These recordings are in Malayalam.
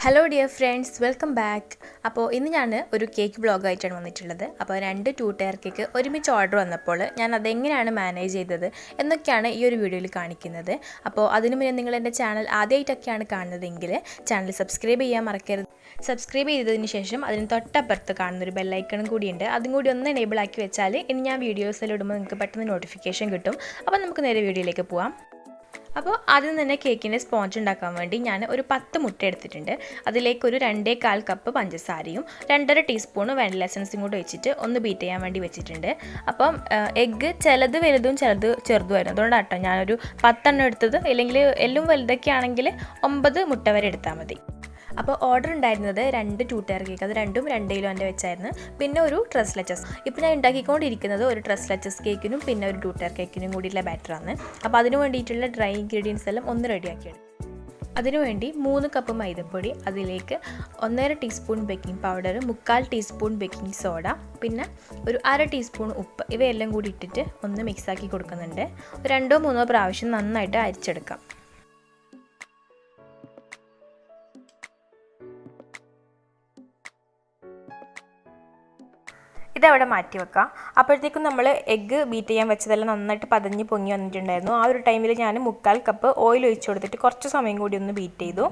Hello dear friends, welcome back. അപ്പോൾ ഇന്ന് ഞാൻ ഒരു കേക്ക് വ്ളോഗായിട്ടാണ് വന്നിട്ടുള്ളത്. അപ്പോൾ 2 2 ടയർ കേക്ക് ഒരുമിച്ച് ഓർഡർ വന്നപ്പോൾ ഞാൻ അതെങ്ങനെയാണ് മാനേജ് ചെയ്തത് എന്നൊക്കെയാണ് ഈ ഒരു വീഡിയോയിൽ കാണിക്കുന്നത്. അപ്പോൾ അതിനു മുന്നേ നിങ്ങൾ എൻ്റെ ചാനൽ ആദ്യമായിട്ടൊക്കെയാണ് കാണുന്നതെങ്കിൽ ചാനൽ സബ്സ്ക്രൈബ് ചെയ്യാൻ മറക്കരുത്. സബ്സ്ക്രൈബ് ചെയ്തതിന് ശേഷം അതിന് തൊട്ടപ്പുറത്ത് കാണുന്നൊരു ബെല്ലൈക്കണും കൂടിയുണ്ട്. അതും കൂടി ഒന്ന് എനേബിൾ ആക്കി വെച്ചാൽ ഇനി ഞാൻ വീഡിയോസിൽ ഇടുമ്പോൾ നിങ്ങൾക്ക് പെട്ടെന്ന് നോട്ടിഫിക്കേഷൻ കിട്ടും. അപ്പോൾ നമുക്ക് നേരെ വീഡിയോയിലേക്ക് പോവാം. അപ്പോൾ ആദ്യം തന്നെ കേക്കിൻ്റെ സ്പോഞ്ച് ഉണ്ടാക്കാൻ വേണ്ടി ഞാൻ ഒരു 10 മുട്ട എടുത്തിട്ടുണ്ട്. അതിലേക്ക് ഒരു 2.25 കപ്പ് പഞ്ചസാരയും 2.5 ടീസ്പൂൺ വാനില എസൻസും കൂടി വെച്ചിട്ട് ഒന്ന് ബീറ്റ് ചെയ്യാൻ വേണ്ടി വെച്ചിട്ടുണ്ട്. അപ്പം എഗ്ഗ് ചിലത് വലുതും ചിലത് ചെറുതുമായിരുന്നു. അതുകൊണ്ടാണ് കേട്ടോ ഞാനൊരു 10 എടുത്തത്. അല്ലെങ്കിൽ എല്ലാം വലുതൊക്കെ ആണെങ്കിൽ 9 മുട്ട വരെ എടുത്താൽ മതി. അപ്പോൾ ഓർഡർ ഉണ്ടായിരുന്നത് 2 2 ടയർ കേക്ക്, അത് രണ്ടും 2 കിലോൻ്റെ വെച്ചായിരുന്നു. പിന്നെ ഒരു ട്രസ് ലച്ചസ്. ഇപ്പോൾ ഞാൻ ഉണ്ടാക്കിക്കൊണ്ടിരിക്കുന്നത് ഒരു ട്രസ് ലച്ചസ് കേക്കിനും പിന്നെ ഒരു 2 ടയർ കേക്കിനും കൂടിയുള്ള ബാറ്ററാണ്. അപ്പോൾ അതിന് വേണ്ടിയിട്ടുള്ള ഡ്രൈ ഇൻഗ്രീഡിയൻസ് എല്ലാം ഒന്ന് റെഡിയാക്കിയെടുക്കും. അതിനുവേണ്ടി 3 കപ്പ് മൈദപ്പൊടി, അതിലേക്ക് 1.5 teaspoon baking powder, 1/4 teaspoon baking soda, പിന്നെ ഒരു 1/2 ടീസ്പൂൺ ഉപ്പ്, ഇവയെല്ലാം കൂടി ഇട്ടിട്ട് ഒന്ന് മിക്സാക്കി കൊടുക്കുന്നുണ്ട്. 2 3 പ്രാവശ്യം നന്നായിട്ട് അരിച്ചെടുക്കാം. ഇതവിടെ മാറ്റി വെക്കാം. അപ്പോഴത്തേക്കും നമ്മൾ എഗ്ഗ് ബീറ്റ് ചെയ്യാൻ വെച്ചതെല്ലാം നന്നായിട്ട് പതഞ്ഞ് പൊങ്ങി വന്നിട്ടുണ്ടായിരുന്നു. ആ ഒരു ടൈമിൽ ഞാൻ 1/4 കപ്പ് ഓയിൽ ഒഴിച്ച് കൊടുത്തിട്ട് കുറച്ച് സമയം കൂടി ഒന്ന് ബീറ്റ് ചെയ്തു.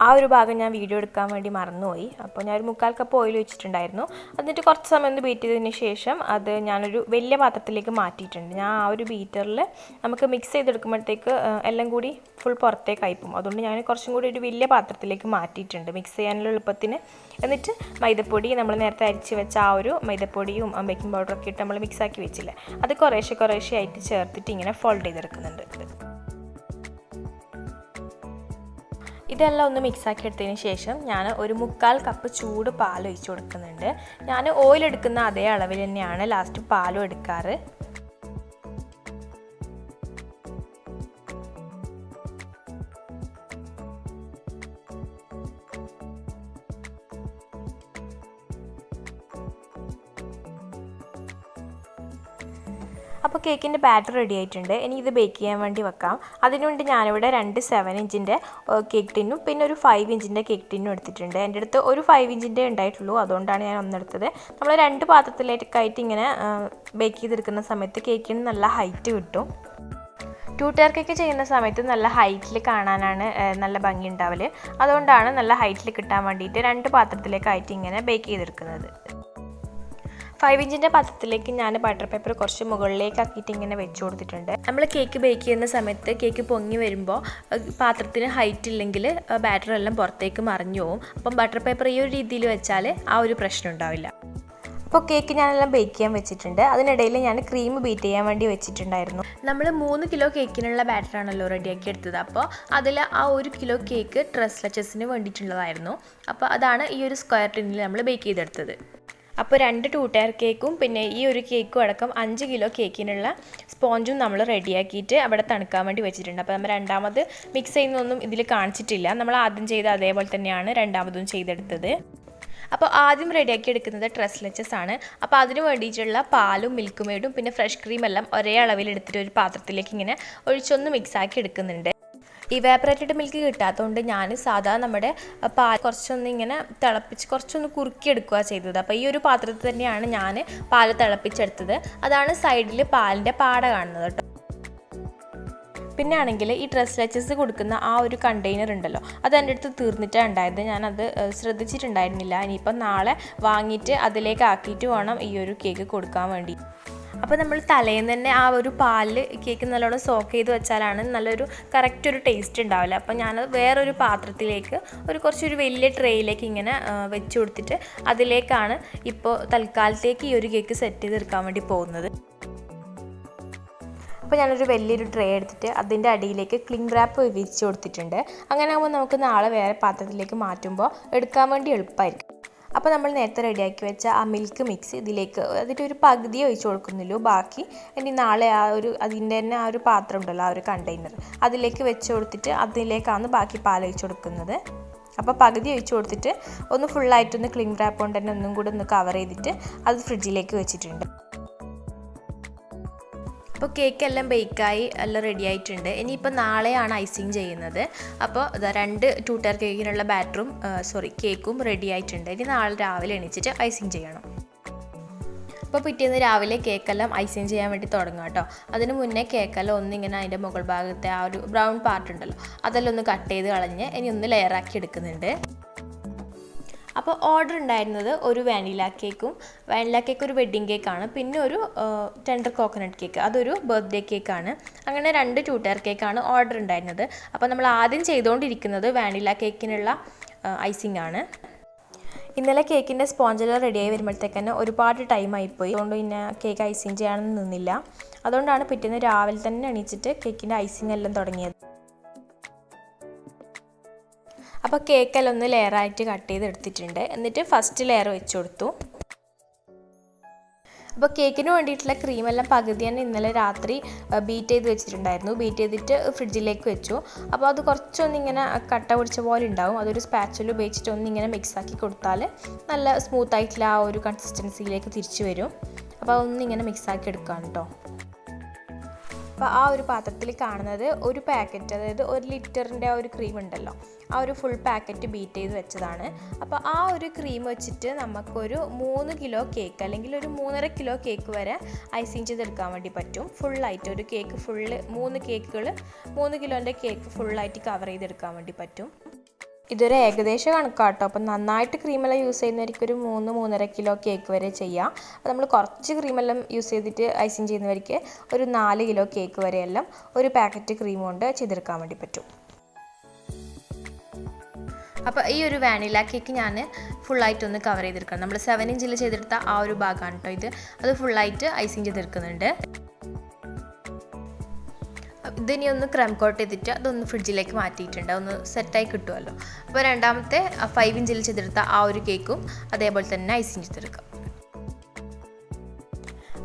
ആ ഒരു ഭാഗം ഞാൻ വീഡിയോ എടുക്കാൻ വേണ്ടി മറന്നുപോയി. അപ്പോൾ ഞാനൊരു 1/4 കപ്പ് ഓയിൽ ഒഴിച്ചിട്ടുണ്ടായിരുന്നു. എന്നിട്ട് കുറച്ച് സമയം ഒന്ന് ബീറ്റ് ചെയ്തതിന് ശേഷം അത് ഞാനൊരു വലിയ പാത്രത്തിലേക്ക് മാറ്റിയിട്ടുണ്ട്. ഞാൻ ആ ഒരു ബീറ്ററിൽ നമുക്ക് മിക്സ് ചെയ്തെടുക്കുമ്പോഴത്തേക്ക് എല്ലാം കൂടി ഫുൾ പുറത്തേക്ക് അയപ്പും. അതുകൊണ്ട് ഞാൻ കുറച്ചും കൂടി ഒരു വലിയ പാത്രത്തിലേക്ക് മാറ്റിയിട്ടുണ്ട് മിക്സ് ചെയ്യാനുള്ള എളുപ്പത്തിന്. എന്നിട്ട് മൈദപ്പൊടി, നമ്മൾ നേരത്തെ അരിച്ച് വെച്ച ആ ഒരു മൈദപ്പൊടി ബേക്കിംഗ് പൗഡറൊക്കെ ഇട്ട് നമ്മൾ മിക്സാക്കി വെച്ചില്ലേ, അത് കുറേശ്ശെ ആയിട്ട് ചേർത്തിട്ട് ഇങ്ങനെ ഫോൾഡ് ചെയ്തെടുക്കുന്നുണ്ട്. ഇതെല്ലാം ഒന്ന് മിക്സാക്കി എടുത്തതിന് ശേഷം ഞാൻ ഒരു 1/4 കപ്പ് ചൂട് പാൽ ഒഴിച്ച് കൊടുക്കുന്നുണ്ട്. ഞാൻ ഓയിൽ എടുക്കുന്ന അതേ അളവിൽ തന്നെയാണ് ലാസ്റ്റ് പാലും എടുക്കാറ്. അപ്പോൾ കേക്കിൻ്റെ ബാറ്റർ റെഡി ആയിട്ടുണ്ട്. ഇനി ഇത് ബേക്ക് ചെയ്യാൻ വേണ്ടി വെക്കാം. അതിനുവേണ്ടി ഞാനിവിടെ 2 7 ഇഞ്ചിൻ്റെ കേക്ക് ടിന്നും പിന്നെ ഒരു 5 ഇഞ്ചിൻ്റെ കേക്ക് ടിന്നും എടുത്തിട്ടുണ്ട്. എൻ്റെ അടുത്ത് ഒരു 5 ഇഞ്ചിൻ്റെ ഉണ്ടായിട്ടുള്ളൂ, അതുകൊണ്ടാണ് ഞാൻ ഒന്നെടുത്തത്. നമ്മൾ 2 പാത്രത്തിലേക്കായിട്ട് ഇങ്ങനെ ബേക്ക് ചെയ്തെടുക്കുന്ന സമയത്ത് കേക്കിന് നല്ല ഹൈറ്റ് കിട്ടും. 2 ടയർ കേക്ക് ചെയ്യുന്ന സമയത്ത് നല്ല ഹൈറ്റിൽ കാണാനാണ് നല്ല ഭംഗി ഉണ്ടാവല്. അതുകൊണ്ടാണ് നല്ല ഹൈറ്റിൽ കിട്ടാൻ വേണ്ടിയിട്ട് 2 പാത്രത്തിലേക്കായിട്ട് ഇങ്ങനെ ബേക്ക് ചെയ്തെടുക്കുന്നത്. 5 ഇഞ്ചിൻ്റെ പാത്രത്തിലേക്ക് ഞാൻ ബട്ടർ പേപ്പർ കുറച്ച് മുകളിലേക്ക് ആക്കിയിട്ട് ഇങ്ങനെ വെച്ച് കൊടുത്തിട്ടുണ്ട്. നമ്മൾ കേക്ക് ബേക്ക് ചെയ്യുന്ന സമയത്ത് കേക്ക് പൊങ്ങി വരുമ്പോൾ പാത്രത്തിന് ഹൈറ്റ് ഇല്ലെങ്കിൽ ബാറ്റർ എല്ലാം പുറത്തേക്ക് മറിഞ്ഞു പോകും. അപ്പം ബട്ടർ പേപ്പർ ഈ ഒരു രീതിയിൽ വെച്ചാൽ ആ ഒരു പ്രശ്നം ഉണ്ടാവില്ല. അപ്പോൾ കേക്ക് ഞാനെല്ലാം ബേക്ക് ചെയ്യാൻ വെച്ചിട്ടുണ്ട്. അതിനിടയിൽ ഞാൻ ക്രീം ബീറ്റ് ചെയ്യാൻ വേണ്ടി വെച്ചിട്ടുണ്ടായിരുന്നു. നമ്മൾ 3 കിലോ കേക്കിനുള്ള ബാറ്ററാണല്ലോ റെഡിയാക്കി എടുത്തത്. അപ്പോൾ അതിൽ ആ 1 കിലോ കേക്ക് ട്രസ് ലച്ചസിന് വേണ്ടിയിട്ടുള്ളതായിരുന്നു. അപ്പോൾ അതാണ് ഈ ഒരു സ്ക്വയർ ടിന്നിൽ നമ്മൾ ബേക്ക് ചെയ്തെടുത്തത്. അപ്പോൾ 2 2 ടയർ കേക്കും പിന്നെ ഈ ഒരു കേക്കും അടക്കം 5 കിലോ കേക്കിനുള്ള സ്പോഞ്ചും നമ്മൾ റെഡിയാക്കിയിട്ട് അവിടെ തണുക്കാൻ വേണ്ടി വെച്ചിട്ടുണ്ട്. അപ്പോൾ നമ്മൾ രണ്ടാമത് മിക്സ് ചെയ്യുന്നൊന്നും ഇതിൽ കാണിച്ചിട്ടില്ല. നമ്മൾ ആദ്യം ചെയ്ത അതേപോലെ തന്നെയാണ് രണ്ടാമതും ചെയ്തെടുത്തത്. അപ്പോൾ ആദ്യം റെഡിയാക്കി എടുക്കുന്നത് ട്രസ് ലച്ചസ് ആണ്. അപ്പോൾ അതിന് വേണ്ടിയിട്ടുള്ള പാലും മിൽക്ക് മെയ്ഡും പിന്നെ ഫ്രഷ് ക്രീം എല്ലാം ഒരേ അളവിൽ എടുത്തിട്ട് ഒരു പാത്രത്തിലേക്ക് ഇങ്ങനെ ഒഴിച്ചൊന്ന് മിക്സാക്കി എടുക്കുന്നുണ്ട്. ഇവാപ്പറേറ്റഡ് മിൽക്ക് കിട്ടാത്തതുകൊണ്ട് ഞാൻ സാധാ നമ്മുടെ പാൽ കുറച്ചൊന്ന് ഇങ്ങനെ തിളപ്പിച്ച് കുറച്ചൊന്ന് കുറുക്കിയെടുക്കുക ചെയ്തത്. അപ്പോൾ ഈ ഒരു പാത്രത്തിൽ തന്നെയാണ് ഞാൻ പാൽ തിളപ്പിച്ചെടുത്തത്. അതാണ് സൈഡിൽ പാലിൻ്റെ പാട കാണുന്നത് കേട്ടോ. പിന്നെ ആണെങ്കിൽ ഈ ട്രസ് ലച്ചസ് കൊടുക്കുന്ന ആ ഒരു കണ്ടെയ്നർ ഉണ്ടല്ലോ, അത് എൻ്റെ അടുത്ത് തീർന്നിട്ടാണ് ഉണ്ടായത്. ഞാനത് ശ്രദ്ധിച്ചിട്ടുണ്ടായിരുന്നില്ല. ഇനിയിപ്പം നാളെ വാങ്ങിയിട്ട് അതിലേക്ക് ആക്കിയിട്ട് വേണം ഈ ഒരു കേക്ക് കൊടുക്കാൻ വേണ്ടി. അപ്പോൾ നമ്മൾ തലേന്ന് തന്നെ ആ ഒരു പാലിൽ കേക്ക് നല്ലോണം സോക്ക് ചെയ്ത് വെച്ചാലാണ് നല്ലൊരു കറക്റ്റ് ഒരു ടേസ്റ്റ് ഉണ്ടാവില്ല. അപ്പോൾ ഞാനത് വേറൊരു പാത്രത്തിലേക്ക് കുറച്ചൊരു വലിയ ട്രേയിലേക്ക് ഇങ്ങനെ വെച്ച് കൊടുത്തിട്ട് അതിലേക്കാണ് ഇപ്പോൾ തൽക്കാലത്തേക്ക് ഈ ഒരു കേക്ക് സെറ്റ് ചെയ്തെടുക്കാൻ വേണ്ടി പോകുന്നത്. അപ്പോൾ ഞാനൊരു വലിയൊരു ട്രേ എടുത്തിട്ട് അതിൻ്റെ അടിയിലേക്ക് ക്ലിംഗ് റാപ്പ് വിരിച്ച് കൊടുത്തിട്ടുണ്ട്. അങ്ങനെ ആകുമ്പോൾ നമുക്ക് നാളെ വേറെ പാത്രത്തിലേക്ക് മാറ്റുമ്പോൾ എടുക്കാൻ വേണ്ടി എളുപ്പമായിരിക്കും. അപ്പോൾ നമ്മൾ നേരത്തെ റെഡിയാക്കി വെച്ച ആ മിൽക്ക് മിക്സ് ഇതിലേക്ക് അതിൻ്റെ ഒരു പകുതി ഒഴിച്ച് കൊടുക്കുന്നുള്ളൂ. ബാക്കി ഇനി നാളെ അതിൻ്റെ തന്നെ ആ ഒരു പാത്രം ഉണ്ടല്ലോ, ആ ഒരു കണ്ടെയ്നർ, അതിലേക്ക് വെച്ച് കൊടുത്തിട്ട് അതിലേക്കാണ് ബാക്കി പാൽ ഒഴിച്ച് കൊടുക്കുന്നത്. അപ്പോൾ പകുതി ഒഴിച്ച് കൊടുത്തിട്ട് ഒന്ന് ഫുള്ളായിട്ടൊന്ന് ക്ലിംഗ് റാപ്പ് കൊണ്ട് തന്നെ ഒന്നും കൂടി ഒന്ന് കവർ ചെയ്തിട്ട് അത് ഫ്രിഡ്ജിലേക്ക് വെച്ചിട്ടുണ്ട്. അപ്പോൾ കേക്കെല്ലാം ബേക്കായി എല്ലാം റെഡി ആയിട്ടുണ്ട്. ഇനിയിപ്പോൾ നാളെയാണ് ഐസിങ് ചെയ്യുന്നത്. അപ്പോൾ ഇതാ 2 2 ടയർ കേക്കിനുള്ള ബാറ്ററും കേക്കും റെഡി ആയിട്ടുണ്ട്. ഇനി നാളെ രാവിലെ എണീച്ചിട്ട് ഐസിങ് ചെയ്യണം. അപ്പോൾ പിറ്റേന്ന് രാവിലെ കേക്കെല്ലാം ഐസിങ് ചെയ്യാൻ വേണ്ടി തുടങ്ങുക കേട്ടോ. അതിന് മുന്നേ കേക്കെല്ലാം ഒന്നിങ്ങനെ അതിൻ്റെ മുകൾ ഭാഗത്തെ ആ ഒരു ബ്രൗൺ പാർട്ട് ഉണ്ടല്ലോ അതെല്ലാം ഒന്ന് കട്ട് ചെയ്ത് കളഞ്ഞ് ഇനി ഒന്ന് ലെയറാക്കി എടുക്കുന്നുണ്ട്. അപ്പോൾ ഓർഡർ ഉണ്ടായിരുന്നത് ഒരു വാനില കേക്കും ഒരു വെഡ്ഡിങ് കേക്കാണ്, പിന്നെ ഒരു ടെൻഡർ കോക്കനട്ട് കേക്ക് അതൊരു ബർത്ത്ഡേ കേക്കാണ്. അങ്ങനെ 2 2 ടയർ കേക്കാണ് ഓർഡർ ഉണ്ടായിരുന്നത്. അപ്പോൾ നമ്മൾ ആദ്യം ചെയ്തുകൊണ്ടിരിക്കുന്നത് വാനില കേക്കിനുള്ള ഐസിങ് ആണ്. ഇന്നലെ കേക്കിൻ്റെ സ്പോഞ്ചെല്ലാം റെഡിയായി വരുമ്പോഴത്തേക്ക് തന്നെ ഒരുപാട് ടൈം ആയിപ്പോയി. അതുകൊണ്ട് പിന്നെ കേക്ക് ഐസിങ് ചെയ്യാനൊന്നും നിന്നില്ല. അതുകൊണ്ടാണ് പിറ്റേന്ന് രാവിലെ തന്നെ എണീച്ചിട്ട് കേക്കിൻ്റെ ഐസിങ് എല്ലാം തുടങ്ങിയത്. അപ്പോൾ കേക്കെല്ലാം ഒന്ന് ലെയറായിട്ട് കട്ട് ചെയ്തെടുത്തിട്ടുണ്ട്. എന്നിട്ട് ഫസ്റ്റ് ലെയർ വെച്ച് കൊടുത്തു. അപ്പോൾ കേക്കിന് വേണ്ടിയിട്ടുള്ള ക്രീമെല്ലാം പകുതി തന്നെ ഇന്നലെ രാത്രി ബീറ്റ് ചെയ്ത് വെച്ചിട്ടുണ്ടായിരുന്നു. ബീറ്റ് ചെയ്തിട്ട് ഫ്രിഡ്ജിലേക്ക് വെച്ചു. അപ്പോൾ അത് കുറച്ചൊന്നിങ്ങനെ കട്ട പിടിച്ച പോലെ ഉണ്ടാവും. അതൊരു സ്പാച്ചുല ഉപയോഗിച്ചിട്ട് ഒന്നിങ്ങനെ മിക്സാക്കി കൊടുത്താൽ നല്ല സ്മൂത്തായിട്ടുള്ള ആ ഒരു കൺസിസ്റ്റൻസിയിലേക്ക് തിരിച്ചു വരും. അപ്പോൾ അതൊന്നിങ്ങനെ മിക്സാക്കി എടുക്കാം കേട്ടോ. അപ്പോൾ ആ ഒരു പാത്രത്തിൽ കാണുന്നത് ഒരു പാക്കറ്റ്, അതായത് 1 ലിറ്ററിൻ്റെ ആ ഒരു ക്രീം ഉണ്ടല്ലോ, ആ ഒരു ഫുൾ പാക്കറ്റ് ബീറ്റ് ചെയ്ത് വെച്ചതാണ്. അപ്പോൾ ആ ഒരു ക്രീം വെച്ചിട്ട് നമുക്കൊരു 3 കിലോ കേക്ക് അല്ലെങ്കിൽ ഒരു 3.5 കിലോ കേക്ക് വരെ ഐസിങ് ചെയ്തെടുക്കാൻ വേണ്ടി പറ്റും. ഫുള്ളായിട്ട് ഒരു കേക്ക് 3 കിലോൻ്റെ കേക്ക് ഫുള്ളായിട്ട് കവർ ചെയ്തെടുക്കാൻ വേണ്ടി പറ്റും. ഇതൊരു ഏകദേശം കണക്കാട്ടോ. അപ്പം നന്നായിട്ട് ക്രീമെല്ലാം യൂസ് ചെയ്യുന്നവർക്ക് ഒരു 3-3.5 കിലോ കേക്ക് വരെ ചെയ്യാം. അപ്പോൾ നമ്മൾ കുറച്ച് ക്രീമെല്ലാം യൂസ് ചെയ്തിട്ട് ഐസിങ് ചെയ്യുന്നവർക്ക് ഒരു 4 കിലോ കേക്ക് വരെയെല്ലാം ഒരു പാക്കറ്റ് ക്രീം കൊണ്ട് ചെയ്തെടുക്കാൻ വേണ്ടി പറ്റും. അപ്പോൾ ഈ ഒരു വാനില കേക്ക് ഞാൻ ഫുള്ളായിട്ടൊന്ന് കവർ ചെയ്തെടുക്കണം. നമ്മൾ 7 ഇഞ്ചിൽ ചെയ്തെടുത്ത ആ ഒരു ഭാഗമാണ് കേട്ടോ ഇത്. അത് ഫുള്ളായിട്ട് ഐസിങ് ചെയ്തെടുക്കുന്നുണ്ട്. ഇതിനി ഒന്ന് ക്രം കോട്ട് ചെയ്തിട്ട് അതൊന്ന് ഫ്രിഡ്ജിലേക്ക് മാറ്റിയിട്ടുണ്ട്, ഒന്ന് സെറ്റായി കിട്ടുമല്ലോ. അപ്പോൾ രണ്ടാമത്തെ 5 ഇഞ്ചിൽ ചെയ്തെടുത്ത ആ ഒരു കേക്കും അതേപോലെ തന്നെ ഐസിങ് ചെയ്തെടുക്കാം.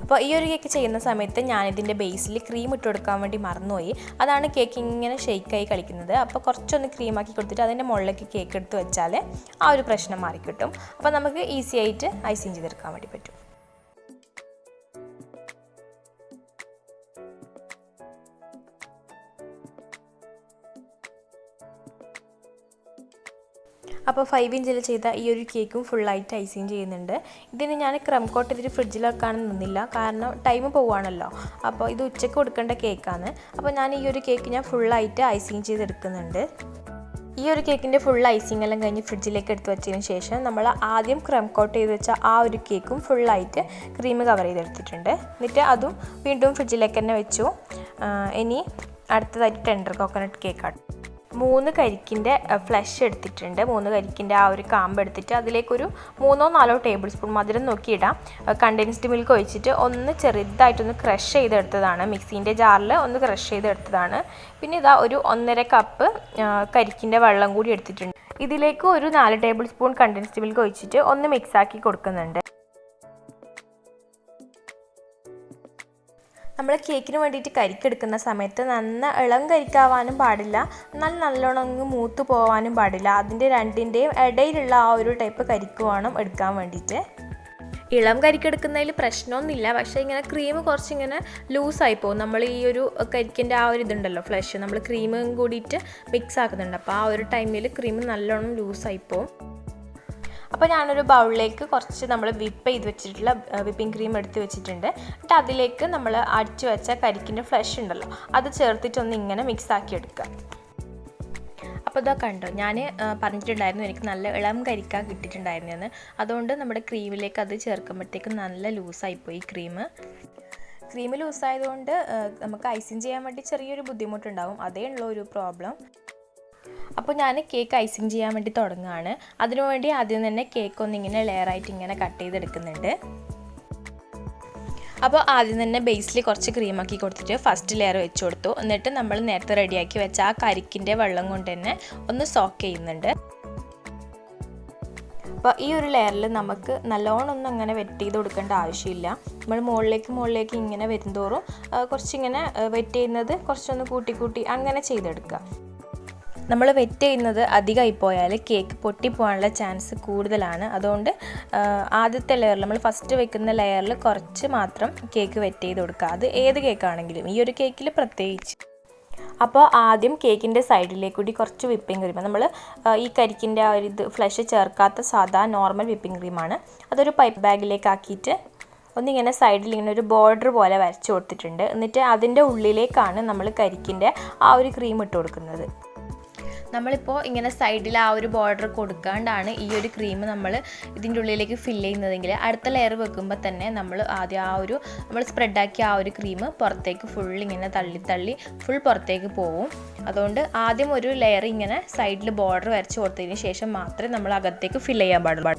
അപ്പോൾ ഈ ഒരു കേക്ക് ചെയ്യുന്ന സമയത്ത് ഞാനിതിൻ്റെ ബേസിൽ ക്രീം ഇട്ട് കൊടുക്കാൻ വേണ്ടി മറന്നുപോയി. അതാണ് കേക്ക് ഇങ്ങനെ ഷെയ്ക്കായി കളിക്കുന്നത്. അപ്പോൾ കുറച്ചൊന്ന് ക്രീമാക്കി കൊടുത്തിട്ട് അതിൻ്റെ മുകളിലേക്ക് കേക്ക് എടുത്ത് വെച്ചാൽ ആ ഒരു പ്രശ്നം മാറിക്കിട്ടും. അപ്പോൾ നമുക്ക് ഈസി ആയിട്ട് ഐസിങ് ചെയ്തെടുക്കാൻ വേണ്ടി പറ്റും. അപ്പോൾ 5 ഇഞ്ചിൽ ചെയ്ത ഈ ഒരു കേക്കും ഫുള്ളായിട്ട് ഐസിങ് ചെയ്യുന്നുണ്ട്. ഇതിന് ഞാൻ ക്രം കോട്ട് ചെയ്തിട്ട് ഫ്രിഡ്ജിൽ വെക്കാനൊന്നും നിന്നില്ല, കാരണം ടൈം പോവുകയാണല്ലോ. അപ്പോൾ ഇത് ഉച്ചയ്ക്ക് കൊടുക്കേണ്ട കേക്കാണ്. അപ്പോൾ ഞാൻ ഈ ഒരു കേക്ക് ഫുള്ളായിട്ട് ഐസിങ് ചെയ്തെടുക്കുന്നുണ്ട്. ഈ ഒരു കേക്കിൻ്റെ ഫുൾ ഐസിങ് എല്ലാം കഴിഞ്ഞ് ഫ്രിഡ്ജിലേക്ക് എടുത്ത് വെച്ചതിന് ശേഷം നമ്മൾ ആദ്യം ക്രം കോട്ട് ചെയ്ത് വെച്ച ആ ഒരു കേക്കും ഫുള്ളായിട്ട് ക്രീം കവർ ചെയ്തെടുത്തിട്ടുണ്ട്. എന്നിട്ട് അതും വീണ്ടും ഫ്രിഡ്ജിലേക്ക് തന്നെ വെച്ചു. ഇനി അടുത്തതായിട്ട് ടെൻഡർ കോക്കനട്ട് കേക്കാണ്. 3 കരിക്കിൻ്റെ ഫ്ലഷ് എടുത്തിട്ടുണ്ട്. 3 കരിക്കിൻ്റെ ആ ഒരു കാമ്പ് എടുത്തിട്ട് അതിലേക്കൊരു 3-4 ടേബിൾ സ്പൂൺ മധുരം നോക്കിയിടാം. കണ്ടൻസ്ഡ് മിൽക്ക് ഒഴിച്ചിട്ട് ഒന്ന് ചെറുതായിട്ടൊന്ന് ക്രഷ് ചെയ്തെടുത്തതാണ്. മിക്സീൻ്റെ ജാറിൽ ഒന്ന് ക്രഷ് ചെയ്തെടുത്തതാണ്. പിന്നെ ഇതാ ഒരു 1.5 കപ്പ് കരിക്കിൻ്റെ വെള്ളം കൂടി എടുത്തിട്ടുണ്ട്. ഇതിലേക്ക് ഒരു 4 ടേബിൾ സ്പൂൺ കണ്ടൻസ്ഡ് മിൽക്ക് ഒഴിച്ചിട്ട് ഒന്ന് മിക്സാക്കി കൊടുക്കുന്നുണ്ട്. നമ്മൾ കേക്കിന് വേണ്ടിയിട്ട് കരിക്കെടുക്കുന്ന സമയത്ത് ഇളം കരിക്കാവാനും പാടില്ല, എന്നാൽ നല്ലോണം മൂത്ത് പോകാനും പാടില്ല. അതിൻ്റെ രണ്ടിൻ്റെയും ഇടയിലുള്ള ആ ഒരു ടൈപ്പ് കരിക്ക് വേണം എടുക്കാൻ വേണ്ടിയിട്ട്. ഇളം കരിക്കെടുക്കുന്നതിൽ പ്രശ്നമൊന്നുമില്ല, പക്ഷേ ഇങ്ങനെ ക്രീം കുറച്ചിങ്ങനെ ലൂസായി പോകും. നമ്മൾ ഈ ഒരു കരിക്കിൻ്റെ ആ ഒരു ഇതുണ്ടല്ലോ ഫ്ലഷ്, നമ്മൾ ക്രീമും കൂടിയിട്ട് മിക്സ് ആക്കുന്നുണ്ട്. അപ്പോൾ ആ ഒരു ടൈമിൽ ക്രീം നല്ലോണം ലൂസായി പോകും. അപ്പോൾ ഞാനൊരു ബൗളിലേക്ക് കുറച്ച് നമ്മൾ വിപ്പ് ചെയ്ത് വെച്ചിട്ടുള്ള വിപ്പിംഗ് ക്രീം എടുത്ത് വെച്ചിട്ടുണ്ട്. എന്നിട്ട് അതിലേക്ക് നമ്മൾ അടിച്ചു വെച്ച കരിക്കിൻ്റെ ഫ്ലഷ് ഉണ്ടല്ലോ അത് ചേർത്തിട്ടൊന്ന് ഇങ്ങനെ മിക്സ് ആക്കി എടുക്കുക. അപ്പോൾ ഇതാ കണ്ടോ, ഞാൻ പറഞ്ഞിട്ടുണ്ടായിരുന്നു എനിക്ക് നല്ല ഇളം കരിക്ക കിട്ടിയിട്ടുണ്ടായിരുന്നെന്ന്. അതുകൊണ്ട് നമ്മുടെ ക്രീമിലേക്ക് അത് ചേർക്കുമ്പോഴത്തേക്കും നല്ല ലൂസായിപ്പോയി ക്രീം ലൂസായതുകൊണ്ട് നമുക്ക് ഐസിങ് ചെയ്യാൻ വേണ്ടി ചെറിയൊരു ബുദ്ധിമുട്ടുണ്ടാവും. അതേ ഉള്ള ഒരു പ്രോബ്ലം. അപ്പോൾ ഞാൻ കേക്ക് ഐസിങ് ചെയ്യാൻ വേണ്ടി തുടങ്ങുകയാണ്. അതിനുവേണ്ടി ആദ്യം തന്നെ കേക്ക് ഒന്നിങ്ങനെ ലെയറായിട്ട് ഇങ്ങനെ കട്ട് ചെയ്തെടുക്കുന്നുണ്ട്. അപ്പോൾ ആദ്യം തന്നെ ബേസിൽ കുറച്ച് ക്രീമാക്കി കൊടുത്തിട്ട് ഫസ്റ്റ് ലെയർ വെച്ച് കൊടുത്തു. എന്നിട്ട് നമ്മൾ നേരത്തെ റെഡിയാക്കി വെച്ച ആ കരിക്കിൻ്റെ വെള്ളം കൊണ്ട് തന്നെ ഒന്ന് സോക്ക് ചെയ്യുന്നുണ്ട്. അപ്പോൾ ഈ ഒരു ലെയറിൽ നമുക്ക് നല്ലോണം ഒന്നും അങ്ങനെ വെറ്റ് ചെയ്ത് കൊടുക്കേണ്ട ആവശ്യമില്ല. നമ്മൾ മുകളിലേക്ക് ഇങ്ങനെ വരുന്തോറും കുറച്ചിങ്ങനെ വെറ്റ് ചെയ്യുന്നത് കുറച്ചൊന്ന് കൂട്ടി അങ്ങനെ ചെയ്തെടുക്കുക. നമ്മൾ വെറ്റ് ചെയ്യുന്നത് അധികമായി പോയാൽ കേക്ക് പൊട്ടിപ്പോകാനുള്ള ചാൻസ് കൂടുതലാണ്. അതുകൊണ്ട് ആദ്യത്തെ ലെയറിൽ നമ്മൾ ഫസ്റ്റ് വെക്കുന്ന ലെയറിൽ കുറച്ച് മാത്രം കേക്ക് വെറ്റ് ചെയ്ത് കൊടുക്കുക. അത് ഏത് കേക്കാണെങ്കിലും, ഈ ഒരു കേക്കിൽ പ്രത്യേകിച്ച്. അപ്പോൾ ആദ്യം കേക്കിൻ്റെ സൈഡിലേക്ക് കൂടി കുറച്ച് വിപ്പിംഗ് ക്രീം, നമ്മൾ ഈ കരിക്കിൻ്റെ ആ ഒരു ഫ്ലഷ് ചേർക്കാത്ത സാധാ നോർമൽ വിപ്പിംഗ് ക്രീമാണ്, അതൊരു പൈപ്പ് ബാഗിലേക്ക് ആക്കിയിട്ട് ഒന്നിങ്ങനെ സൈഡിൽ ഇങ്ങനെ ഒരു ബോർഡർ പോലെ വരച്ച് കൊടുത്തിട്ടുണ്ട്. എന്നിട്ട് അതിൻ്റെ ഉള്ളിലേക്കാണ് നമ്മൾ കരിക്കിൻ്റെ ആ ഒരു ക്രീം ഇട്ട് കൊടുക്കുന്നത്. നമ്മളിപ്പോൾ ഇങ്ങനെ സൈഡിൽ ആ ഒരു ബോർഡർ കൊടുക്കാണ്ടാണ് ഈ ഒരു ക്രീം നമ്മൾ ഇതിൻ്റെ ഉള്ളിലേക്ക് ഫില്ല് ചെയ്യുന്നതെങ്കിൽ അടുത്ത ലെയർ വെക്കുമ്പോൾ തന്നെ നമ്മൾ ആദ്യം നമ്മൾ സ്പ്രെഡാക്കിയ ആ ഒരു ക്രീം പുറത്തേക്ക് ഫുൾ ഇങ്ങനെ തള്ളി ഫുൾ പുറത്തേക്ക് പോവും. അതുകൊണ്ട് ആദ്യം ഒരു ലെയർ ഇങ്ങനെ സൈഡിൽ ബോർഡർ വരച്ച് കൊടുത്തതിന് ശേഷം മാത്രമേ നമ്മൾ അകത്തേക്ക് ഫില്ല് ചെയ്യാൻ പാടുള്ളൂ.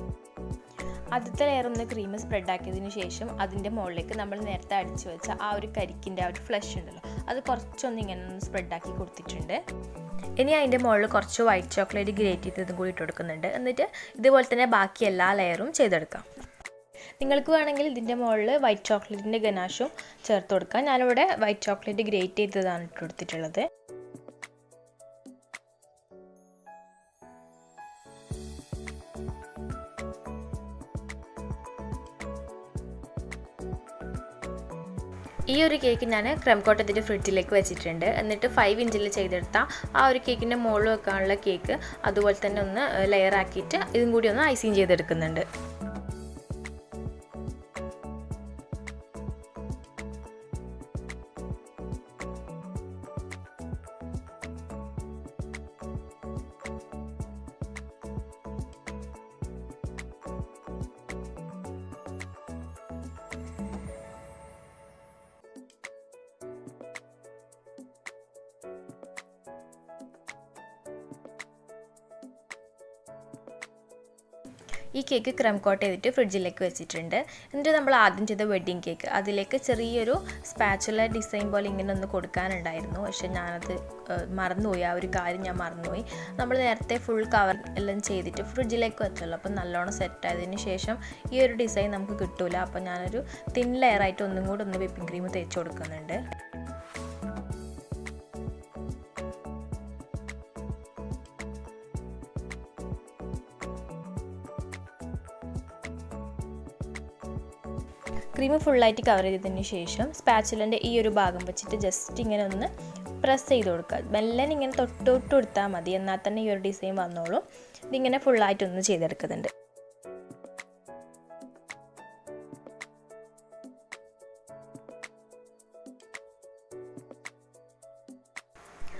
ആദ്യത്തെ ലെയർ ഒന്ന് ക്രീം സ്പ്രെഡാക്കിയതിന് ശേഷം അതിൻ്റെ മുകളിലേക്ക് നമ്മൾ നേരത്തെ അടിച്ചു വെച്ച ആ ഒരു കരിക്കിൻ്റെ ആ ഒരു ഫ്ലഷ് ഉണ്ടല്ലോ, അത് കുറച്ചൊന്ന് ഇങ്ങനെ ഒന്ന് സ്പ്രെഡാക്കി കൊടുത്തിട്ടുണ്ട്. ഇനി അതിൻ്റെ മുകളിൽ കുറച്ച് വൈറ്റ് ചോക്ലേറ്റ് ഗ്രേറ്റ് ചെയ്തതും കൂടി ഇട്ട് കൊടുക്കുന്നുണ്ട്. എന്നിട്ട് ഇതുപോലെ തന്നെ ബാക്കി എല്ലാ ലെയറും ചെയ്തെടുക്കാം. നിങ്ങൾക്ക് വേണമെങ്കിൽ ഇതിൻ്റെ മുകളിൽ വൈറ്റ് ചോക്ലേറ്റിൻ്റെ ഗനാഷും ചേർത്ത് കൊടുക്കാം. ഞാനിവിടെ വൈറ്റ് ചോക്ലേറ്റ് ഗ്രേറ്റ് ചെയ്തതാണ് ഇട്ട് കൊടുത്തിട്ടുള്ളത്. ഈ ഒരു കേക്ക് ഞാൻ ക്രീം കോട്ട് ചെയ്തിട്ട് ഫ്രിഡ്ജിലേക്ക് വെച്ചിട്ടുണ്ട്. എന്നിട്ട് 5 ഇഞ്ചിൽ ചെയ്തെടുത്ത ആ ഒരു കേക്കിൻ്റെ മുകളിൽ വെക്കാനുള്ള കേക്ക് അതുപോലെ തന്നെ ഒന്ന് ലെയർ ആക്കിയിട്ട് ഇതും കൂടി ഒന്ന് ഐസിങ് ചെയ്തെടുക്കുന്നുണ്ട്. ഈ കേക്ക് ക്രീം കോട്ട് ചെയ്തിട്ട് ഫ്രിഡ്ജിലേക്ക് വെച്ചിട്ടുണ്ട്. എന്നിട്ട് നമ്മൾ ആദ്യം ചെയ്ത വെഡ്ഡിങ് കേക്ക് അതിലേക്ക് ചെറിയൊരു സ്പാച്ചുല ഡിസൈൻ പോലെ ഇങ്ങനെ ഒന്ന് കൊടുക്കാനുണ്ടായിരുന്നു. പക്ഷെ ഞാനത് മറന്നുപോയി, ആ ഒരു കാര്യം ഞാൻ മറന്നുപോയി. നമ്മൾ നേരത്തെ ഫുൾ കവർ എല്ലാം ചെയ്തിട്ട് ഫ്രിഡ്ജിലേക്ക് വെച്ചല്ലോ, അപ്പം നല്ലോണം സെറ്റ് ആയതിന് ശേഷം ഈ ഒരു ഡിസൈൻ നമുക്ക് കിട്ടില്ല. അപ്പോൾ ഞാനൊരു തിൻ ലെയറായിട്ട് ഒന്നും കൂടി ഒന്ന് വിപ്പിംഗ് ക്രീം തേച്ച് കൊടുക്കുന്നുണ്ട്. ക്രീം ഫുള്ളായിട്ട് കവർ ചെയ്തതിന് ശേഷം സ്പാച്ചുലൻ്റെ ഈ ഒരു ഭാഗം വെച്ചിട്ട് ജസ്റ്റ് ഇങ്ങനെ ഒന്ന് പ്രസ് ചെയ്ത് കൊടുക്കുക. മെല്ലൻ ഇങ്ങനെ തൊട്ട് കൊടുത്താൽ മതി, എന്നാൽ തന്നെ ഈ ഒരു ഡിസൈൻ വന്നോളൂ. ഇതിങ്ങനെ ഫുള്ളായിട്ടൊന്ന് ചെയ്തെടുക്കുന്നുണ്ട്.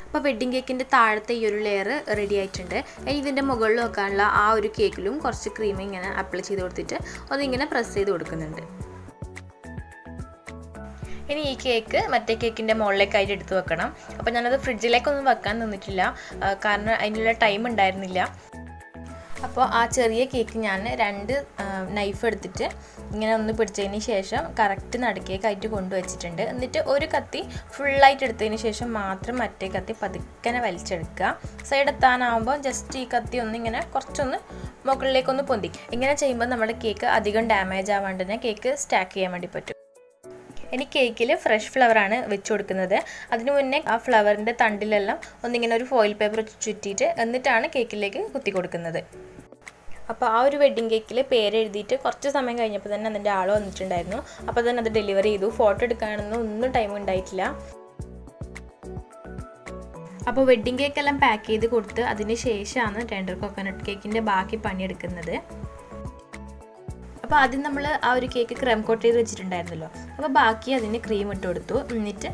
അപ്പോൾ വെഡ്ഡിങ് കേക്കിൻ്റെ താഴത്തെ ഈ ഒരു ലെയർ റെഡി ആയിട്ടുണ്ട്. ഇനി ഇതിൻ്റെ മുകളിൽ വെക്കാനുള്ള ആ ഒരു കേക്കിലും കുറച്ച് ക്രീം ഇങ്ങനെ അപ്ലൈ ചെയ്ത് കൊടുത്തിട്ട് ഒന്നിങ്ങനെ പ്രസ് ചെയ്ത് കൊടുക്കുന്നുണ്ട്. ഇനി ഈ കേക്ക് മറ്റേ കേക്കിൻ്റെ മുകളിലേക്കായിട്ട് എടുത്ത് വെക്കണം. അപ്പോൾ ഞാനത് ഫ്രിഡ്ജിലേക്കൊന്നും വെക്കാൻ നിന്നിട്ടില്ല, കാരണം അതിനുള്ള ടൈം ഉണ്ടായിരുന്നില്ല. അപ്പോൾ ആ ചെറിയ കേക്ക് ഞാൻ 2 നൈഫ് എടുത്തിട്ട് ഇങ്ങനെ ഒന്ന് പിടിച്ചതിന് ശേഷം കറക്റ്റ് നടുക്കേക്കായിട്ട് കൊണ്ടുവച്ചിട്ടുണ്ട്. എന്നിട്ട് ഒരു കത്തി ഫുള്ളായിട്ട് എടുത്തതിന് ശേഷം മാത്രം മറ്റേ കത്തി പതുക്കനെ വലിച്ചെടുക്കുക. സൈഡെത്താനാവുമ്പോൾ ജസ്റ്റ് ഈ കത്തി ഒന്നിങ്ങനെ കുറച്ചൊന്ന് മുകളിലേക്കൊന്ന് പൊന്തി. ഇങ്ങനെ ചെയ്യുമ്പോൾ നമ്മുടെ കേക്ക് അധികം ഡാമേജ് ആവാണ്ട് തന്നെ കേക്ക് സ്റ്റാക്ക് ചെയ്യാൻ വേണ്ടി പറ്റും. ഇനി കേക്കിൽ ഫ്രഷ് ഫ്ലവറാണ് വെച്ച് കൊടുക്കുന്നത്. അതിനു മുന്നേ ആ ഫ്ലവറിൻ്റെ തണ്ടിലെല്ലാം ഒന്നിങ്ങനെ ഒരു ഫോയിൽ പേപ്പർ ചുറ്റിയിട്ട് എന്നിട്ടാണ് കേക്കിലേക്ക് കുത്തി കൊടുക്കുന്നത്. അപ്പോൾ ആ ഒരു വെഡ്ഡിങ് കേക്കിൽ പേര് എഴുതിയിട്ട് കുറച്ച് സമയം കഴിഞ്ഞപ്പോൾ തന്നെ അതിൻ്റെ ആൾ വന്നിട്ടുണ്ടായിരുന്നു. അപ്പോൾ തന്നെ അത് ഡെലിവറി ചെയ്തു. ഫോട്ടോ എടുക്കാനൊന്നും ഒന്നും ടൈം ഉണ്ടായിട്ടില്ല. അപ്പോൾ വെഡ്ഡിങ് കേക്കെല്ലാം പാക്ക് ചെയ്ത് കൊടുത്ത് അതിന് ശേഷമാണ് ടെൻഡർ കോക്കനട്ട് കേക്കിൻ്റെ ബാക്കി പണിയെടുക്കുന്നത്. അപ്പോൾ ആദ്യം നമ്മൾ ആ ഒരു കേക്ക് ക്രീം കോട്ട് ചെയ്ത് വെച്ചിട്ടുണ്ടായിരുന്നല്ലോ, അപ്പോൾ ബാക്കി അതിന് ക്രീം ഇട്ട് കൊടുത്തു. എന്നിട്ട്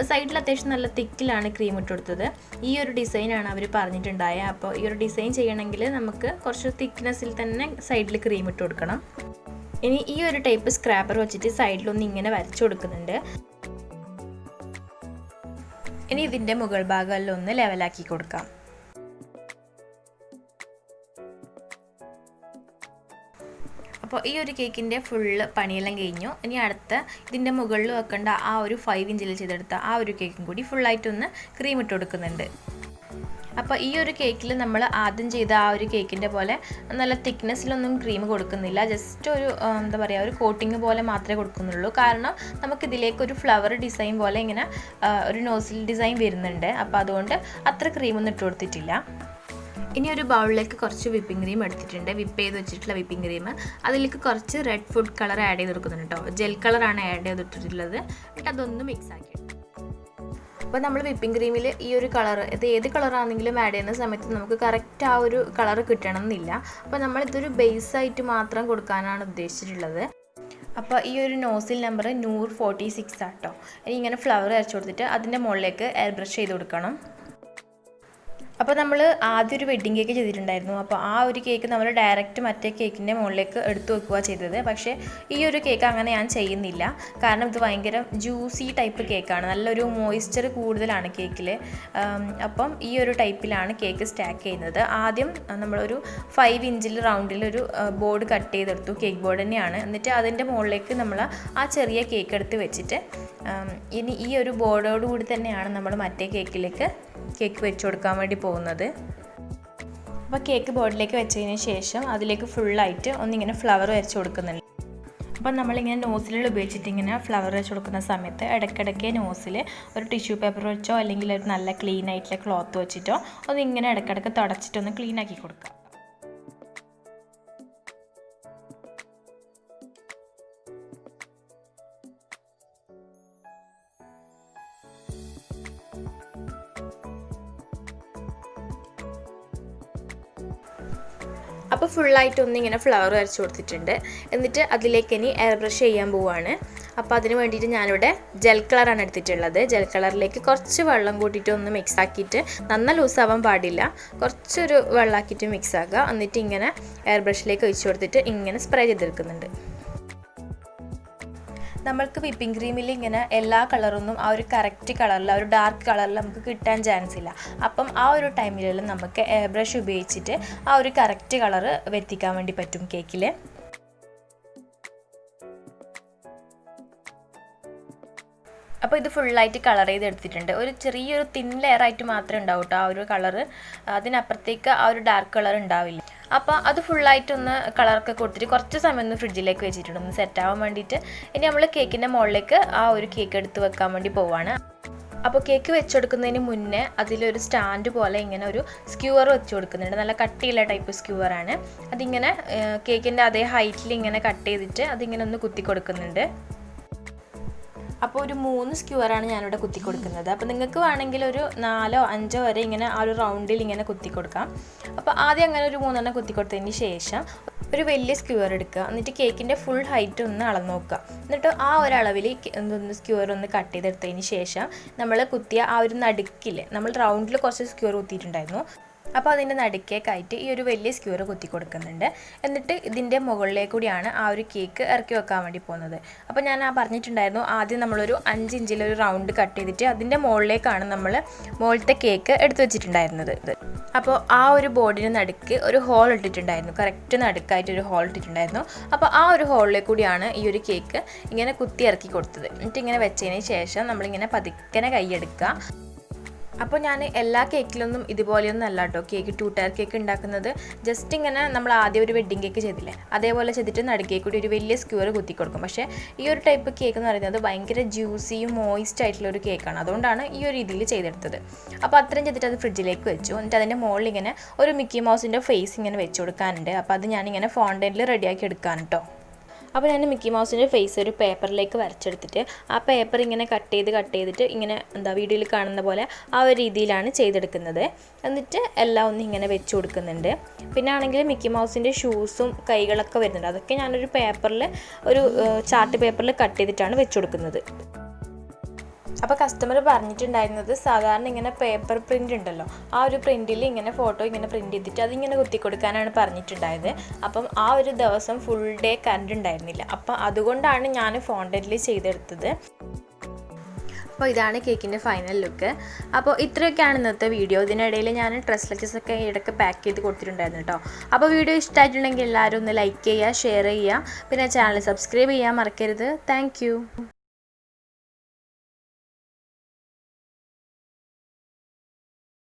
സൈഡിൽ അത്യാവശ്യം നല്ല തിക്കിലാണ് ക്രീം ഇട്ട് കൊടുത്തത്. ഈ ഒരു ഡിസൈനാണ് അവർ പറഞ്ഞിട്ടുണ്ടായത്. അപ്പോൾ ഈ ഒരു ഡിസൈൻ ചെയ്യണമെങ്കിൽ നമുക്ക് കുറച്ച് തിക്നെസ്സിൽ തന്നെ സൈഡിൽ ക്രീം ഇട്ട് കൊടുക്കണം. ഇനി ഈ ഒരു ടൈപ്പ് സ്ക്രാപ്പർ വെച്ചിട്ട് സൈഡിലൊന്ന് ഇങ്ങനെ വരച്ചു കൊടുക്കുന്നുണ്ട്. ഇനി ഇതിൻ്റെ മുകൾ ഭാഗമെല്ലാം ഒന്ന് ലെവലാക്കി കൊടുക്കാം. അപ്പോൾ ഈ ഒരു കേക്കിൻ്റെ ഫുള്ള് പണിയെല്ലാം കഴിഞ്ഞു. ഇനി അടുത്ത ഇതിൻ്റെ മുകളിൽ വെക്കേണ്ട ആ ഒരു 5 ഇഞ്ചിൽ ചെയ്തെടുത്ത ആ ഒരു കേക്കും കൂടി ഫുള്ളായിട്ടൊന്ന് ക്രീം ഇട്ട് കൊടുക്കുന്നുണ്ട്. അപ്പോൾ ഈ ഒരു കേക്കിൽ നമ്മൾ ആദ്യം ചെയ്ത ആ ഒരു കേക്കിൻ്റെ പോലെ നല്ല തിക്നെസ്സിലൊന്നും ക്രീം കൊടുക്കുന്നില്ല. ജസ്റ്റ് ഒരു എന്താ പറയുക, ഒരു കോട്ടിങ് പോലെ മാത്രമേ കൊടുക്കുന്നുള്ളൂ. കാരണം നമുക്കിതിലേക്ക് ഒരു ഫ്ലവർ ഡിസൈൻ പോലെ ഇങ്ങനെ ഒരു നോസിൽ ഡിസൈൻ വരുന്നുണ്ട്. അപ്പോൾ അതുകൊണ്ട് അത്ര ക്രീമൊന്നും ഇട്ട് കൊടുത്തിട്ടില്ല. ഇനി ഒരു ബൗളിലേക്ക് കുറച്ച് വിപ്പിംഗ് ക്രീം എടുത്തിട്ടുണ്ട്, വിപ്പ് ചെയ്ത് വെച്ചിട്ടുള്ള വിപ്പിംഗ് ക്രീം. അതിലേക്ക് കുറച്ച് റെഡ് ഫുഡ് കളർ ആഡ് ചെയ്ത് കൊടുക്കുന്നുണ്ട് കേട്ടോ. ജെൽ കളറാണ് ആഡ് ചെയ്തിട്ടുള്ളത്. എന്നിട്ട് അതൊന്ന് മിക്സ് ആക്കി. അപ്പോൾ നമ്മൾ വിപ്പിംഗ് ക്രീമിൽ ഈ ഒരു കളർ, ഇത് ഏത് കളറാണെങ്കിലും ആഡ് ചെയ്യുന്ന സമയത്ത് നമുക്ക് കറക്റ്റ് ആ ഒരു കളർ കിട്ടണം എന്നില്ല. അപ്പോൾ നമ്മളിതൊരു ബേസായിട്ട് മാത്രം കൊടുക്കാനാണ് ഉദ്ദേശിച്ചിട്ടുള്ളത്. അപ്പോൾ ഈ ഒരു നോസിൽ നമ്പർ 146 ആട്ടോ. ഇനി ഇങ്ങനെ ഫ്ലവർ അരച്ചു കൊടുത്തിട്ട് അതിൻ്റെ മുകളിലേക്ക് എയർ ബ്രഷ് ചെയ്ത് കൊടുക്കണം. അപ്പോൾ നമ്മൾ ആദ്യം ഒരു വെഡ്ഡിങ് കേക്ക് ചെയ്തിട്ടുണ്ടായിരുന്നു. അപ്പോൾ ആ ഒരു കേക്ക് നമ്മൾ ഡയറക്റ്റ് മറ്റേ കേക്കിൻ്റെ മുകളിലേക്ക് എടുത്തു വെക്കുക ചെയ്തത്. പക്ഷേ ഈ ഒരു കേക്ക് അങ്ങനെ ഞാൻ ചെയ്യുന്നില്ല. കാരണം ഇത് ഭയങ്കര ജ്യൂസി ടൈപ്പ് കേക്കാണ്, നല്ലൊരു മോയ്സ്ചർ കൂടുതലാണ് കേക്കിൽ. അപ്പം ഈ ഒരു ടൈപ്പിലാണ് കേക്ക് സ്റ്റാക്ക് ചെയ്യുന്നത്. ആദ്യം നമ്മളൊരു 5 ഇഞ്ചിൽ റൗണ്ടിലൊരു ബോർഡ് കട്ട് ചെയ്തെടുത്തു, കേക്ക് ബോർഡ് തന്നെയാണ്. എന്നിട്ട് അതിൻ്റെ മുകളിലേക്ക് നമ്മൾ ആ ചെറിയ കേക്ക് എടുത്ത് വെച്ചിട്ട് ഇനി ഈ ഒരു ബോർഡോടുകൂടി തന്നെയാണ് നമ്മൾ മറ്റേ കേക്കിലേക്ക് കേക്ക് വെച്ച് കൊടുക്കാൻ വേണ്ടി പോകുന്നത്. അപ്പോൾ കേക്ക് ബോർഡിലേക്ക് വെച്ചതിന് ശേഷം അതിലേക്ക് ഫുള്ളായിട്ട് ഒന്നിങ്ങനെ ഫ്ലവർ വരച്ച് കൊടുക്കുന്നുണ്ട്. അപ്പം നമ്മളിങ്ങനെ നോസിലുകൾ ഉപയോഗിച്ചിട്ട് ഇങ്ങനെ ഫ്ലവർ വെച്ച് കൊടുക്കുന്ന സമയത്ത് ഇടയ്ക്കിടയ്ക്ക് നോസിൽ ഒരു ടിഷ്യൂ പേപ്പർ വെച്ചോ അല്ലെങ്കിൽ ഒരു നല്ല ക്ലീൻ ആയിട്ടുള്ള ക്ലോത്ത് വെച്ചിട്ടോ ഒന്നിങ്ങനെ ഇടയ്ക്കിടയ്ക്ക് തുടച്ചിട്ടൊന്ന് ക്ലീൻ ആക്കി കൊടുക്കുക. അപ്പോൾ ഫുള്ളായിട്ട് ഒന്നിങ്ങനെ ഫ്ലവർ വരച്ച് കൊടുത്തിട്ടുണ്ട്. എന്നിട്ട് അതിലേക്ക് ഇനി എയർ ബ്രഷ് ചെയ്യാൻ പോവുകയാണ്. അപ്പോൾ അതിന് വേണ്ടിയിട്ട് ഞാനിവിടെ ജെൽ കളറാണ് എടുത്തിട്ടുള്ളത്. ജെൽ കളറിലേക്ക് കുറച്ച് വെള്ളം കൂട്ടിയിട്ട് ഒന്ന് മിക്സ് ആക്കിയിട്ട്, നന്ന ലൂസാവാൻ പാടില്ല, കുറച്ചൊരു വെള്ളമാക്കിയിട്ട് മിക്സ് ആക്കുക. എന്നിട്ട് ഇങ്ങനെ എയർ ബ്രഷിലേക്ക് ഒഴിച്ച് കൊടുത്തിട്ട് ഇങ്ങനെ സ്പ്രേ ചെയ്തെടുക്കുന്നുണ്ട്. നമ്മൾക്ക് വിപ്പിംഗ് ക്രീമിൽ ഇങ്ങനെ എല്ലാ കളറൊന്നും ആ ഒരു കറക്റ്റ് കളറിൽ, ആ ഒരു ഡാർക്ക് കളറിൽ നമുക്ക് കിട്ടാൻ ചാൻസ് ഇല്ല. അപ്പം ആ ഒരു ടൈമിലെല്ലാം നമുക്ക് എയർ ബ്രഷ് ഉപയോഗിച്ചിട്ട് ആ ഒരു കറക്റ്റ് കളറ് വരുത്തിക്കാൻ വേണ്ടി പറ്റും കേക്കിൽ. അപ്പോൾ ഇത് ഫുള്ളായിട്ട് കളർ ചെയ്തെടുത്തിട്ടുണ്ട്. ഒരു ചെറിയൊരു തിൻ ലെയറായിട്ട് മാത്രമേ ഉണ്ടാവൂ കേട്ടോ ആ ഒരു കളറ്. അതിനപ്പുറത്തേക്ക് ആ ഒരു ഡാർക്ക് കളർ ഉണ്ടാവില്ല. അപ്പോൾ അത് ഫുള്ളായിട്ടൊന്ന് കളറൊക്കെ കൊടുത്തിട്ട് കുറച്ച് സമയം ഒന്ന് ഫ്രിഡ്ജിലേക്ക് വെച്ചിട്ടുണ്ട്, ഒന്ന് സെറ്റാവാൻ വേണ്ടിയിട്ട്. ഇനി നമ്മൾ കേക്കിൻ്റെ മുകളിലേക്ക് ആ ഒരു കേക്ക് എടുത്ത് വെക്കാൻ വേണ്ടി പോവാണ്. അപ്പോൾ കേക്ക് വെച്ച് കൊടുക്കുന്നതിന് മുന്നേ അതിലൊരു സ്റ്റാൻഡ് പോലെ ഇങ്ങനെ ഒരു സ്ക്യൂവർ വെച്ച് കൊടുക്കുന്നുണ്ട്. നല്ല കട്ടിയുള്ള ടൈപ്പ് സ്ക്യൂവറാണ്. അതിങ്ങനെ കേക്കിൻ്റെ അതേ ഹൈറ്റിൽ ഇങ്ങനെ കട്ട് ചെയ്തിട്ട് അതിങ്ങനെ ഒന്ന് കുത്തി കൊടുക്കുന്നുണ്ട്. അപ്പോൾ ഒരു 3 സ്ക്യൂവറാണ് ഞാനിവിടെ കുത്തി കൊടുക്കുന്നത്. അപ്പോൾ നിങ്ങൾക്ക് വേണമെങ്കിൽ ഒരു 4 or 5 വരെ ഇങ്ങനെ ആ ഒരു റൗണ്ടിൽ ഇങ്ങനെ കുത്തി കൊടുക്കാം. അപ്പോൾ ആദ്യം അങ്ങനെ ഒരു 3 കുത്തി കൊടുത്തതിന് ശേഷം ഒരു വലിയ സ്ക്യൂവർ എടുക്കുക. എന്നിട്ട് കേക്കിൻ്റെ ഫുൾ ഹൈറ്റ് ഒന്ന് അളന്ന് നോക്കുക. എന്നിട്ട് ആ ഒരളവിൽ സ്ക്യൂവർ ഒന്ന് കട്ട് ചെയ്തെടുത്തതിന് ശേഷം നമ്മൾ കുത്തിയ ആ ഒരു നടുക്കിൽ, നമ്മൾ റൗണ്ടിൽ കുറച്ച് സ്ക്യൂവർ കുത്തിയിട്ടുണ്ടായിരുന്നു, അപ്പോൾ അതിൻ്റെ നടുക്കേക്കായിട്ട് ഈ ഒരു വലിയ സ്ക്യൂർ കുത്തി കൊടുക്കുന്നുണ്ട്. എന്നിട്ട് ഇതിൻ്റെ മുകളിലേക്ക് കൂടിയാണ് ആ ഒരു കേക്ക് ഇറക്കി വെക്കാൻ വേണ്ടി പോകുന്നത്. അപ്പോൾ ഞാൻ പറഞ്ഞിട്ടുണ്ടായിരുന്നു ആദ്യം നമ്മളൊരു 5 ഇഞ്ചിലൊരു റൗണ്ട് കട്ട് ചെയ്തിട്ട് അതിൻ്റെ മുകളിലേക്കാണ് നമ്മൾ മുകളിലത്തെ കേക്ക് എടുത്തു വെച്ചിട്ടുണ്ടായിരുന്നത്. അപ്പോൾ ആ ഒരു ബോർഡിന് നടുക്ക് ഒരു ഹോൾ ഇട്ടിട്ടുണ്ടായിരുന്നു, കറക്റ്റ് നടുക്കായിട്ടൊരു ഹോൾ ഇട്ടിട്ടുണ്ടായിരുന്നു. അപ്പോൾ ആ ഒരു ഹോളിലേക്ക് കൂടിയാണ് ഈ ഒരു കേക്ക് ഇങ്ങനെ കുത്തി ഇറക്കി കൊടുത്തത്. എന്നിട്ട് ഇങ്ങനെ വെച്ചതിന് ശേഷം നമ്മളിങ്ങനെ പതുക്കനെ കൈയ്യെടുക്കുക. അപ്പോൾ ഞാൻ എല്ലാ കേക്കിലൊന്നും ഇതുപോലെയൊന്നും അല്ല കേട്ടോ കേക്ക് 2 ടയർ കേക്ക് ഉണ്ടാക്കുന്നത്. ജസ്റ്റ് ഇങ്ങനെ നമ്മൾ ആദ്യം ഒരു വെഡ്ഡിങ് കേക്ക് ചെയ്തില്ലേ, അതേപോലെ ചെയ്തിട്ട് നടുക്കേ കൂടി ഒരു വലിയ സ്ക്യൂർ കുത്തി കൊടുക്കും. പക്ഷേ ഈ ഒരു ടൈപ്പ് കേക്ക് എന്ന് പറയുന്നത് ഭയങ്കര ജ്യൂസിയും മോയിസ്റ്റ് ആയിട്ടുള്ള ഒരു കേക്കാണ്. അതുകൊണ്ടാണ് ഈ ഒരു രീതിയിൽ ചെയ്തെടുത്തത്. അപ്പോൾ അത്രയും ചെയ്തിട്ട് അത് ഫ്രിഡ്ജിലേക്ക് വെച്ചു. എന്നിട്ട് അതിൻ്റെ മുകളിൽ ഇങ്ങനെ ഒരു മിക്കി മൗസിൻ്റെ ഫേസ് ഇങ്ങനെ വെച്ച് കൊടുക്കാനുണ്ട്. അപ്പോൾ അത് ഞാനിങ്ങനെ ഫോണ്ടനിൽ റെഡിയാക്കി എടുക്കാൻ കേട്ടോ. അപ്പോൾ ഞാൻ മിക്കി മൗസിൻ്റെ ഫേസ് ഒരു പേപ്പറിലേക്ക് വരച്ചെടുത്തിട്ട് ആ പേപ്പർ ഇങ്ങനെ കട്ട് ചെയ്തിട്ട് ഇങ്ങനെ വീഡിയോയിൽ കാണുന്ന പോലെ ആ ഒരു രീതിയിലാണ് ചെയ്തെടുക്കുന്നത്. എന്നിട്ട് എല്ലാം ഒന്ന് ഇങ്ങനെ വെച്ച് കൊടുക്കുന്നുണ്ട്. പിന്നെ ആണെങ്കിൽ മിക്കി മൗസിൻ്റെ ഷൂസും കൈകളൊക്കെ വരുന്നുണ്ട്. അതൊക്കെ ഞാനൊരു പേപ്പറിൽ, ഒരു ചാർട്ട് പേപ്പറിൽ കട്ട് ചെയ്തിട്ടാണ് വെച്ച് കൊടുക്കുന്നത്. അപ്പോൾ കസ്റ്റമർ പറഞ്ഞിട്ടുണ്ടായിരുന്നത് സാധാരണ ഇങ്ങനെ പേപ്പർ പ്രിൻ്റ് ഉണ്ടല്ലോ, ആ ഒരു പ്രിൻറ്റിൽ ഇങ്ങനെ ഫോട്ടോ ഇങ്ങനെ പ്രിൻ്റ് ചെയ്തിട്ട് അതിങ്ങനെ കുത്തി കൊടുക്കാനാണ് പറഞ്ഞിട്ടുണ്ടായത്. അപ്പം ആ ഒരു ദിവസം ഫുൾ ഡേ കറണ്ട് ഉണ്ടായിരുന്നില്ല. അപ്പം അതുകൊണ്ടാണ് ഞാൻ ഫോണ്ടനിൽ ചെയ്തെടുത്തത്. അപ്പോൾ ഇതാണ് കേക്കിൻ്റെ ഫൈനൽ ലുക്ക്. അപ്പോൾ ഇത്രയൊക്കെയാണ് ഇന്നത്തെ വീഡിയോ. ഇതിനിടയിൽ ഞാൻ ഡ്രസ് ലച്ചസൊക്കെ ഇടയ്ക്ക് പാക്ക് ചെയ്ത് കൊടുത്തിട്ടുണ്ടായിരുന്നു കേട്ടോ. അപ്പോൾ വീഡിയോ ഇഷ്ടമായിട്ടുണ്ടെങ്കിൽ എല്ലാവരും ഒന്ന് ലൈക്ക് ചെയ്യുക, ഷെയർ ചെയ്യുക, പിന്നെ ചാനൽ സബ്സ്ക്രൈബ് ചെയ്യാൻ മറക്കരുത്. താങ്ക്